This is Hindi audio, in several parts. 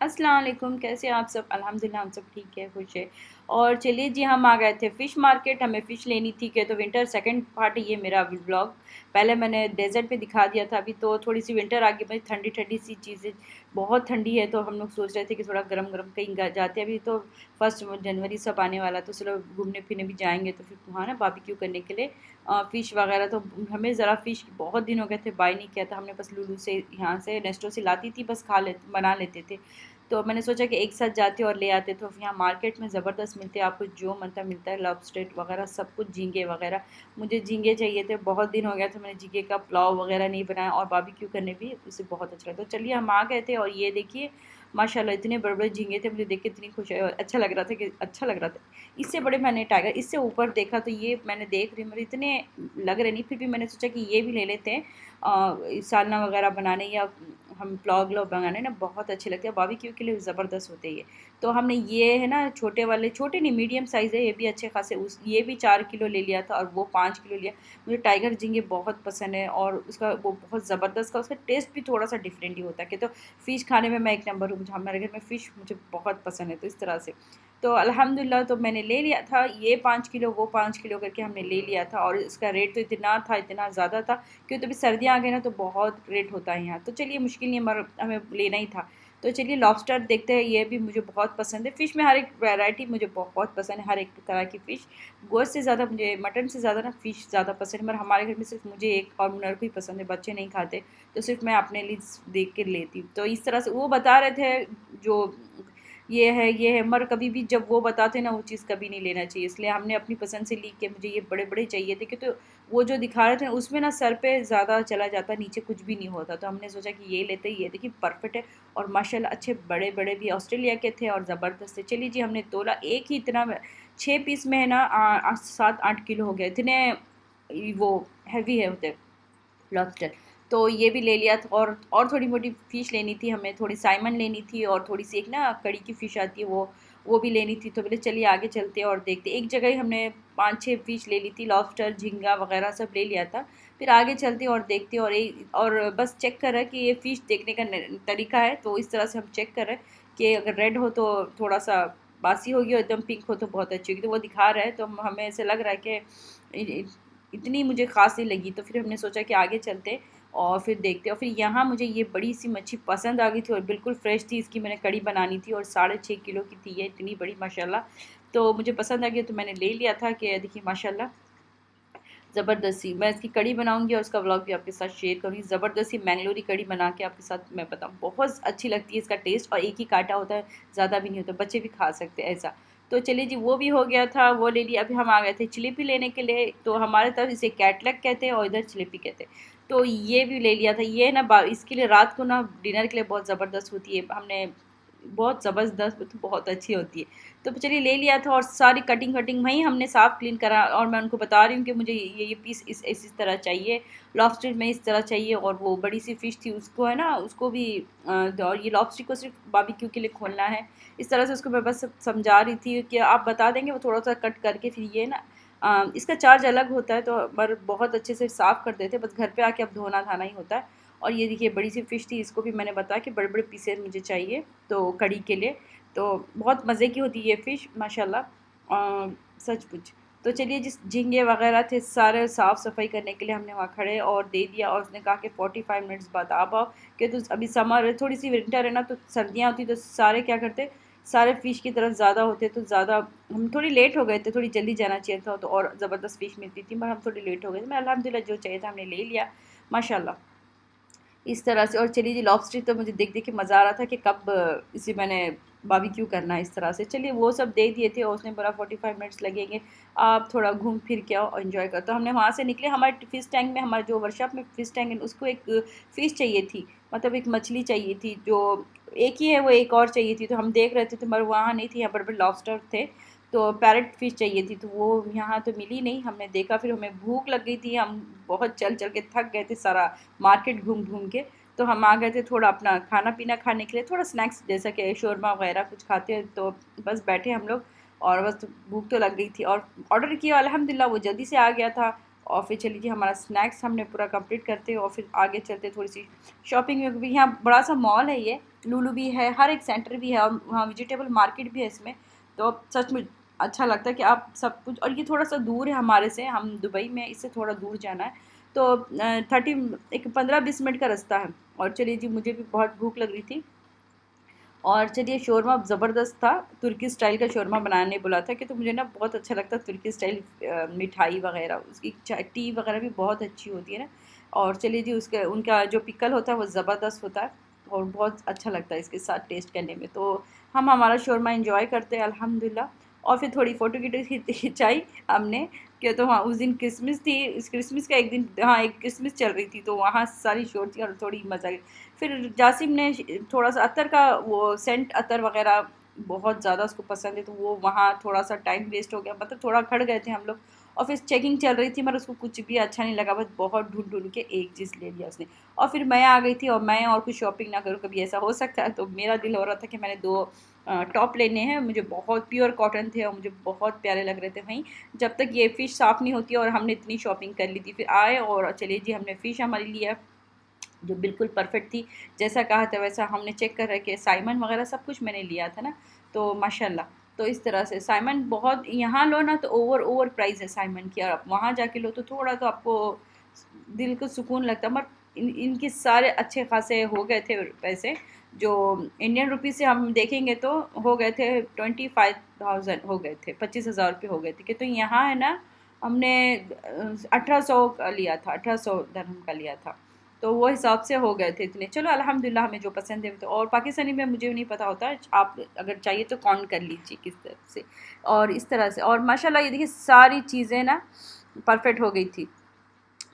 अस्सलाम वालेकुम, कैसे हैं आप सब? अल्हम्दुलिल्लाह हम सब ठीक है, खुश है। और चलिए जी, हम आ गए थे फ़िश मार्केट, हमें फ़िश लेनी थी कि तो विंटर सेकंड पार्ट है ये मेरा व्लॉग। पहले मैंने डेज़र्ट में दिखा दिया था, अभी तो थोड़ी सी विंटर आ गई भाई, ठंडी ठंडी सी चीज़ें, बहुत ठंडी है तो हम लोग सोच रहे थे कि थोड़ा गरम गरम कहीं जाते हैं। अभी तो 1 जनवरी सब आने वाला, तो चलो घूमने फिरने भी जाएंगे, तो फिर वहाँ ना बारबेक्यू करने के लिए फ़िश वगैरह। तो हमें ज़रा फ़िश बहुत दिन हो गए थे बाई नहीं किया था हमने, बस लुलु से यहाँ से नेस्टो से लाती थी, बस खा ले बना लेते थे। तो मैंने सोचा कि एक साथ जाते और ले आते, तो यहाँ मार्केट में ज़बरदस्त मिलते हैं, आपको जो मनता मिलता है, लॉबस्टर वगैरह सब कुछ, झींगे वगैरह। मुझे झींगे चाहिए थे, बहुत दिन हो गया था मैंने झींगे का पुलाव वगैरह नहीं बनाया, और बारबेक्यू करने भी उसे बहुत अच्छा लगा। तो चलिए हम आ गए थे, और ये देखिए माशाल्लाह इतने बड़े बड़े झींगे थे, मुझे देख के इतनी खुश है और अच्छा लग रहा था कि अच्छा लग रहा था। इससे बड़े मैंने टाइगर इससे ऊपर देखा, तो ये मैंने देख रही, मेरे इतने लग रहे नहीं, फिर भी मैंने सोचा कि ये भी ले लेते हैं सालना वगैरह बनाने, या हम पुलाव वुलाव बनाने ना बहुत अच्छे लगते हैं, बारबेक्यू के लिए ज़बरदस्त होते हैं ये। तो हमने ये है ना छोटे वाले, छोटे नहीं मीडियम साइज़ है, ये भी अच्छे खासे, उस ये भी 4 किलो ले लिया था और वो 5 किलो लिया। मुझे टाइगर झींगे बहुत पसंद है, और उसका वो बहुत ज़बरदस्त का उसका टेस्ट भी थोड़ा सा डिफरेंट ही होता है कि तो फ़िश खाने में मैं एक नंबर हूँ, मुझे हमारे घर में फ़िश मुझे बहुत पसंद है, तो इस तरह से। तो अल्हम्दुलिल्लाह तो मैंने ले लिया था ये 5 किलो, वो 5 किलो करके हमने ले लिया था, और इसका रेट तो इतना था, इतना ज़्यादा था, क्योंकि तो अभी सर्दियाँ आ गई ना, तो बहुत रेट होता है यहाँ। तो चलिए मुश्किल नहीं, मगर हमें लेना ही था। तो चलिए लॉबस्टर देखते हैं, ये भी मुझे बहुत पसंद है। फ़िश में हर एक वैरायटी मुझे बहुत पसंद है, हर एक तरह की फ़िश। गोश्त से ज़्यादा मुझे, मटन से ज़्यादा ना फ़िश ज़्यादा पसंद है, मगर हमारे घर में सिर्फ मुझे एक और मुनर को ही पसंद है, बच्चे नहीं खाते, तो सिर्फ मैं अपने लिए देख के लेती हूँ। तो इस तरह से वो बता रहे थे जो ये है, मगर कभी भी जब वो बताते ना, वो चीज़ कभी नहीं लेना चाहिए, इसलिए हमने अपनी पसंद से ली कि मुझे ये बड़े बड़े चाहिए थे, क्योंकि वो जो दिखा रहे थे उसमें ना सर पे ज़्यादा चला जाता, नीचे कुछ भी नहीं होता, तो हमने सोचा कि ये लेते, ये देखिए परफेक्ट है, और माशाल्लाह अच्छे बड़े बड़े भी ऑस्ट्रेलिया के थे और ज़बरदस्त थे। चलिए जी, हमने तोला एक ही, इतना 6 पीस में है ना 7-8 किलो हो गए, इतने वो हैवी है होते लॉबस्टर। तो ये भी ले लिया था, और थोड़ी मोटी फ़िश लेनी थी हमें, थोड़ी साइमन लेनी थी, और थोड़ी सी एक ना कड़ी की फ़िश आती है, वो भी लेनी थी। तो बोले चलिए आगे चलते हैं और देखते, एक जगह ही हमने 5-6 फ़िश ले ली थी, लॉबस्टर झींगा वगैरह सब ले लिया था। फिर आगे चलते और देखते, और बस चेक कर रहे हैं कि ये फ़िश देखने का तरीका है, तो इस तरह से हम चेक कर रहे हैं कि अगर रेड हो तो थोड़ा सा बासी होगी, और एकदम पिंक हो तो बहुत अच्छी होगी, तो वो दिखा रहा है, तो हमें ऐसे लग रहा है कि इतनी मुझे ख़ास नहीं लगी। तो फिर हमने सोचा कि आगे चलते और फिर देखते, और फिर यहाँ मुझे ये बड़ी सी मच्छी पसंद आ गई थी, और बिल्कुल फ्रेश थी, इसकी मैंने कड़ी बनानी थी, और 6.5 किलो की थी ये, इतनी बड़ी माशाल्लाह। तो मुझे पसंद आ गई, तो मैंने ले लिया था कि देखिए माशाल्लाह ज़बरदस्ती मैं इसकी कड़ी बनाऊंगी, और उसका व्लॉग भी आपके साथ शेयर करूँगी। ज़बरदस्ती मैंगलोरी कड़ी बना के आपके साथ मैं बताऊँ, बहुत अच्छी लगती है इसका टेस्ट, और एक ही काटा होता है, ज़्यादा भी नहीं होता, बच्चे भी खा सकते हैं ऐसा। तो चलिए जी, वो भी हो गया था, वो ले लिया। अभी हम आ गए थे चिलिपी लेने के लिए, तो हमारे तरफ इसे कैटलक कहते हैं और इधर चिलिपी कहते हैं। तो ये भी ले लिया था, ये ना इसके लिए रात को ना डिनर के लिए बहुत ज़बरदस्त होती है, हमने बहुत ज़बरदस्त, तो बहुत अच्छी होती है। तो चलिए ले लिया था, और सारी कटिंग वटिंग वहीं हमने साफ़ क्लीन करा, और मैं उनको बता रही हूँ कि मुझे ये पीस इस तरह चाहिए, लॉबस्टर में इस तरह चाहिए, और वो बड़ी सी फ़िश थी उसको है ना, उसको भी और ये लॉबस्टर को सिर्फ बारबेक्यू के लिए खोलना है। इस तरह से उसको मैं बस समझा रही थी कि आप बता देंगे, वो थोड़ा सा कट करके फिर ये ना इसका चार्ज अलग होता है, तो पर बहुत अच्छे से साफ़ कर देते, बस घर पे आके अब धोना धाना ही होता है। और ये देखिए बड़ी सी फ़िश थी, इसको भी मैंने बताया कि बड़े बड़े पीसेस मुझे चाहिए, तो कड़ी के लिए। तो बहुत मज़े की होती है ये फ़िश माशाल्लाह, सचमुच। तो चलिए, जिस झींगे वगैरह थे सारे साफ़ सफाई करने के लिए हमने वहाँ खड़े और दे दिया, और उसने कहा कि 45 मिनट्स बाद आप आओ, कि तो अभी समर, थोड़ी सी विंटर है ना, तो सर्दियाँ होती, तो सारे क्या करते, सारे फ़िश की तरफ ज़्यादा होते, तो ज़्यादा हम थोड़ी लेट हो गए थे, थोड़ी जल्दी जाना चाहिए था, तो और ज़बरदस्त फ़िश मिलती थी, पर हम थोड़ी लेट हो गए थे। मैं अल्हम्दुलिल्लाह जो चाहिए था हमने ले लिया माशाल्लाह, इस तरह से। और चलिए जी, लॉबस्टर तो मुझे देख देख के मज़ा आ रहा था कि कब इसे मैंने बारबेक्यू करना है इस तरह से। चलिए वो सब दे दिए थे, और उसने बोला 45 मिनट्स लगेंगे, आप थोड़ा घूम फिर के आओ और इन्जॉय करो। तो हमने वहाँ से निकले, हमारे फ़िश टैंक में, हमारे जो वर्कशॉप में फ़िश टैंक है उसको एक फ़िश चाहिए थी, मतलब एक मछली चाहिए थी, जो एक ही है, वो एक और चाहिए थी, तो हम देख रहे थे, तो मगर वहाँ नहीं थी, यहाँ बड़े बड़े लॉबस्टर थे, तो पैरेट फ़िश चाहिए थी, तो वो यहाँ तो मिली नहीं, हमने देखा, फिर हमें भूख लग गई थी, हम बहुत चल चल के थक गए थे, सारा मार्केट घूम घूम के। तो हम आ गए थे थोड़ा अपना खाना पीना खाने के लिए, थोड़ा स्नैक्स जैसा कि शोरमा वगैरह कुछ खाते हैं, तो बस बैठे हम लोग, और बस भूख तो लग गई थी, और ऑर्डर किया अल्हम्दुलिल्लाह, वो जल्दी से आ गया था। और फिर चलिए हमारा स्नैक्स हमने पूरा कंप्लीट करते, और फिर आगे चलते, थोड़ी सी शॉपिंग में भी, यहाँ बड़ा सा मॉल है ये, लुलु भी है, हर एक सेंटर भी है और वहाँ वेजिटेबल मार्केट भी है इसमें। तो सच में अच्छा लगता है कि आप सब कुछ, और ये थोड़ा सा दूर है हमारे से, हम दुबई में, इससे थोड़ा दूर जाना है। तो 30 एक 15-20 मिनट का रास्ता है। और चलिए जी, मुझे भी बहुत भूख लग रही थी, और चलिए शौरमा ज़बरदस्त था, तुर्की स्टाइल का शौरमा बनाने बोला था कि, तो मुझे ना बहुत अच्छा लगता है तुर्की स्टाइल मिठाई वगैरह, उसकी टी वगैरह भी बहुत अच्छी होती है ना। और चलिए जी, उसके उनका जो पिकल होता है वो ज़बरदस्त होता है और बहुत अच्छा लगता है इसके साथ टेस्ट करने में। तो हम हमारा शौरमा इंजॉय करते हैं अल्हम्दुलिल्लाह। और फिर थोड़ी फ़ोटो खिंचाई हमने, कि तो हाँ उस दिन क्रिसमस थी, इस क्रिसमस का एक दिन, हाँ एक क्रिसमस चल रही थी, तो वहाँ सारी शोर थी और थोड़ी मज़ा आई। फिर जासिम ने थोड़ा सा अतर का वो सेंट अतर वगैरह बहुत ज़्यादा उसको पसंद है, तो वो वहाँ थोड़ा सा टाइम वेस्ट हो गया, मतलब थोड़ा खड़ गए थे हम लोग। और फिर चेकिंग चल रही थी, मगर उसको कुछ भी अच्छा नहीं लगा, बस बहुत ढूंढ ढूंढ के एक चीज़ ले लिया उसने। और फिर मैं आ गई थी, और मैं और कुछ शॉपिंग ना करूँ, कभी ऐसा हो सकता है। तो मेरा दिल हो रहा था कि मैंने दो टॉप लेने हैं, मुझे बहुत प्योर कॉटन थे और मुझे बहुत प्यारे लग रहे थे। वहीं जब तक ये फ़िश साफ़ नहीं होती, और हमने इतनी शॉपिंग कर ली थी, फिर आए और चलिए जी हमने फ़िश हमारे लिए जो बिल्कुल परफेक्ट थी, जैसा कहा था वैसा हमने चेक कर रखे, साइमन वगैरह सब कुछ मैंने लिया था ना, तो माशाल्लाह। तो इस तरह से साइमन बहुत, यहाँ लो ना तो ओवर प्राइस है साइमन की, और आप वहाँ जाके लो तो थोड़ा तो आपको दिल को सुकून लगता है। मगर इनके सारे अच्छे खासे हो गए थे पैसे, जो इंडियन रुपीज़ से हम देखेंगे तो हो गए थे 25,000 हो गए थे, 25,000 रुपये हो गए थे। कि तो यहाँ है ना, हमने 1800 का लिया था, 1800 दरहम का लिया था, तो वो हिसाब से हो गए थे इतने। चलो अल्हम्दुलिल्लाह, हमें जो पसंद है तो। और पाकिस्तानी में मुझे नहीं पता होता है, आप अगर चाहिए तो काउंट कर लीजिए किस तरह से। और इस तरह से, और माशाल्लाह ये देखिए सारी चीज़ें ना परफेक्ट हो गई थी,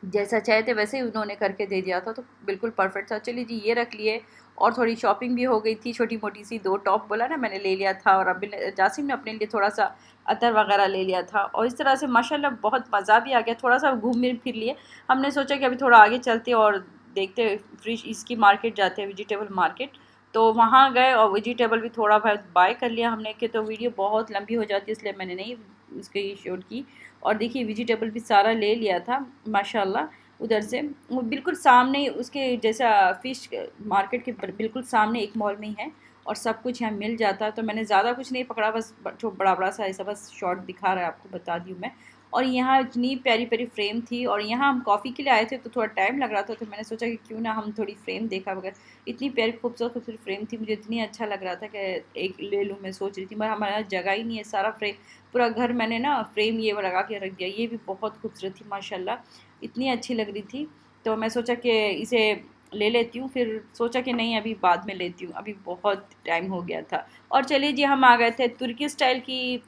जैसा चाहे थे वैसे ही उन्होंने करके दे दिया था, तो बिल्कुल परफेक्ट था। चलिए जी ये रख लिए, और थोड़ी शॉपिंग भी हो गई थी, छोटी मोटी सी, दो टॉप बोला ना मैंने ले लिया था, और अभी जासिम ने अपने लिए थोड़ा सा अतर वगैरह ले लिया था। और इस तरह से माशाल्लाह बहुत मज़ा भी आ गया, थोड़ा सा घूम फिर लिए। हमने सोचा कि अभी थोड़ा आगे चलते और देखते, फ्रिश इसकी मार्केट जाते हैं, वेजिटेबल मार्केट। तो वहाँ गए और वेजिटेबल भी थोड़ा बहुत बाय कर लिया हमने, कि तो वीडियो बहुत लंबी हो जाती है, इसलिए मैंने नहीं इसकी शूट की। और देखिए वेजिटेबल भी सारा ले लिया था माशाल्लाह। उधर से वो बिल्कुल सामने ही उसके जैसा फ़िश मार्केट के बिल्कुल सामने एक मॉल में ही है, और सब कुछ यहाँ मिल जाता है। तो मैंने ज़्यादा कुछ नहीं पकड़ा, बस जो बड़ा बड़ा सा ऐसा बस शॉर्ट दिखा रहा है, आपको बता दी हूँ मैं। और यहाँ इतनी प्यारी प्यारी फ्रेम थी, और यहाँ हम कॉफ़ी के लिए आए थे तो थोड़ा टाइम लग रहा था, तो मैंने सोचा कि क्यों ना हम थोड़ी फ्रेम देखा वगैरह। इतनी प्यारी खूबसूरत खूबसूरत फ्रेम थी, मुझे इतनी अच्छा लग रहा था कि एक ले लूँ, मैं सोच रही थी, मगर हमारे यहाँ जगह ही नहीं है, सारा फ्रेम पूरा घर मैंने ना फ्रेम ये लगा के रख दिया। ये भी बहुत खूबसूरत थी माशाल्लाह, इतनी अच्छी लग रही थी। तो मैं सोचा कि इसे ले लेती हूँ, फिर सोचा कि नहीं अभी बाद में लेती हूँ, अभी बहुत टाइम हो गया था। और चलिए जी हम आ गए थे तुर्की स्टाइल की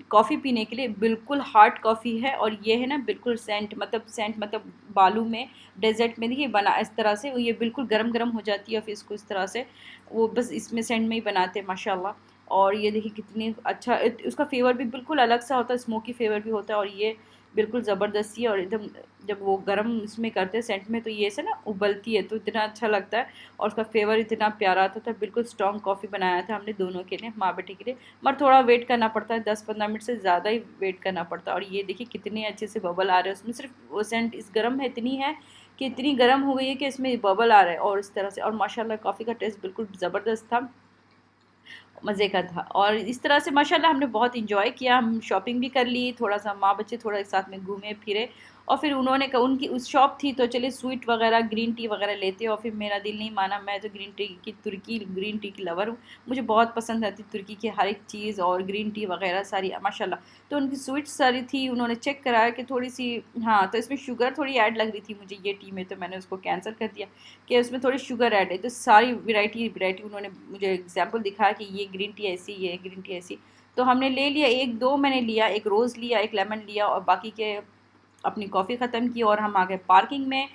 कॉफ़ी पीने के लिए। बिल्कुल हार्ड कॉफ़ी है, और ये है ना बिल्कुल सेंट मतलब बालू में, डेजर्ट में देखिए बना इस तरह से, ये बिल्कुल गरम गरम हो जाती है, फिर इसको इस तरह से वो बस इसमें सेंट में ही बनाते हैं माशाल्लाह। और ये देखिए कितनी अच्छा, उसका फ्लेवर भी बिल्कुल अलग सा होता है, स्मोकी फ्लेवर भी होता है, और ये बिल्कुल ज़बरदस्ती है। और एकदम जब वो गरम इसमें करते हैं सेंट में, तो ये से ना उबलती है, तो इतना अच्छा लगता है, और उसका फ्लेवर इतना प्यारा आता था। बिल्कुल स्ट्रॉन्ग कॉफ़ी बनाया था हमने दोनों के लिए, माँ बेटे के लिए। मगर थोड़ा वेट करना पड़ता है, 10-15 मिनट से ज़्यादा ही वेट करना पड़ता है। और ये देखिए कितने अच्छे से बबल आ रहे हैं उसमें, सिर्फ वो सेंट इस गर्म है, इतनी है कि इतनी गर्म हो गई है कि इसमें बबल आ रहा है, और इस तरह से। और माशाल्लाह कॉफ़ी का टेस्ट बिल्कुल ज़बरदस्त था, मज़े का था। और इस तरह से माशाल्लाह हमने बहुत इंजॉय किया, हम शॉपिंग भी कर ली, थोड़ा सा माँ बच्चे थोड़ा एक साथ में घूमे फिरे। और फिर उन्होंने उनकी उस शॉप थी, तो चलिए स्वीट वगैरह ग्रीन टी वगैरह लेते। और फिर मेरा दिल नहीं माना, मैं तो तुर्की ग्रीन टी की लवर हूँ, मुझे बहुत पसंद आती तुर्की की हर एक चीज़, और ग्रीन टी वगैरह सारी माशाल्लाह। तो उनकी स्वीट सारी थी, उन्होंने चेक कराया कि थोड़ी सी, हाँ तो इसमें शुगर थोड़ी ऐड लग रही थी मुझे ये टी में, तो मैंने उसको कैंसिल कर दिया कि उसमें थोड़ी शुगर ऐड है। तो सारी वैरायटी उन्होंने मुझे एग्जांपल दिखाया कि ये ग्रीन टी ऐसी, ये ग्रीन टी ऐसी। तो हमने ले लिया, एक दो मैंने लिया, एक रोज़ लिया, एक लेमन लिया, और बाकी के अपनी कॉफ़ी ख़त्म की, और हम आ गए पार्किंग में।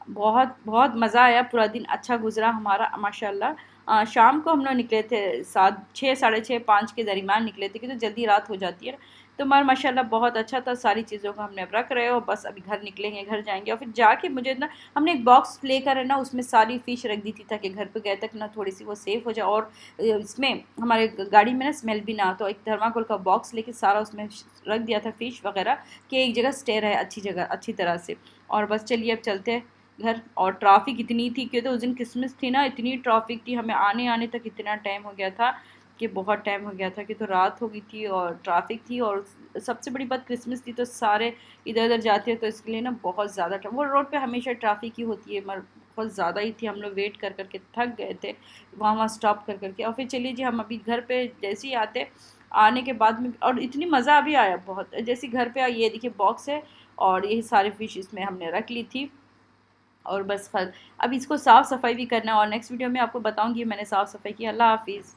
बहुत बहुत मज़ा आया, पूरा दिन अच्छा गुजरा हमारा माशाल्लाह। शाम को हम लोग निकले थे 7, 6, साढ़े 6, 5 के दरमियान निकले थे, क्योंकि तो जल्दी रात हो जाती है ना। तो हमारा माशाल्लाह बहुत अच्छा था, सारी चीज़ों को हमने अब रख रहे हो, बस अभी घर निकलेंगे, घर जाएंगे। और फिर जाके मुझे ना, हमने एक बॉक्स लेकर है ना, उसमें सारी फ़िश रख दी थी, ताकि घर पे गए तक ना थोड़ी सी वो सेफ़ हो जाए, और इसमें हमारे गाड़ी में ना स्मेल भी ना। तो एक थर्माकोल का बॉक्स लेके सारा उसमें रख दिया था फ़िश वगैरह, कि एक जगह स्टे रहे अच्छी जगह अच्छी तरह से। और बस चलिए अब चलते हैं, घर। और ट्रैफिक इतनी थी कि तो उस दिन क्रिसमस थी ना, इतनी ट्रैफिक थी, हमें आने आने तक इतना टाइम हो गया था कि बहुत टाइम हो गया था कि तो रात हो गई थी और ट्रैफिक थी। और सबसे बड़ी बात क्रिसमस थी तो सारे इधर उधर जाते हैं, तो इसके लिए ना बहुत ज़्यादा वो रोड पे हमेशा ट्रैफिक ही होती है, मगर बहुत ज़्यादा ही थी। हम लोग वेट कर करके थक गए थे वहाँ वहाँ स्टॉप कर करके। और फिर चलिए जी हम अभी घर पे जैसे ही आते, आने के बाद में और इतनी मज़ा भी आया बहुत। जैसे घर पे ये देखिए बॉक्स है और यही सारी फ़िश इसमें हमने रख ली थी। और बस अब इसको साफ़ सफाई भी करना है और नेक्स्ट वीडियो में आपको बताऊंगी मैंने साफ़ सफाई की। अल्लाह हाफिज़।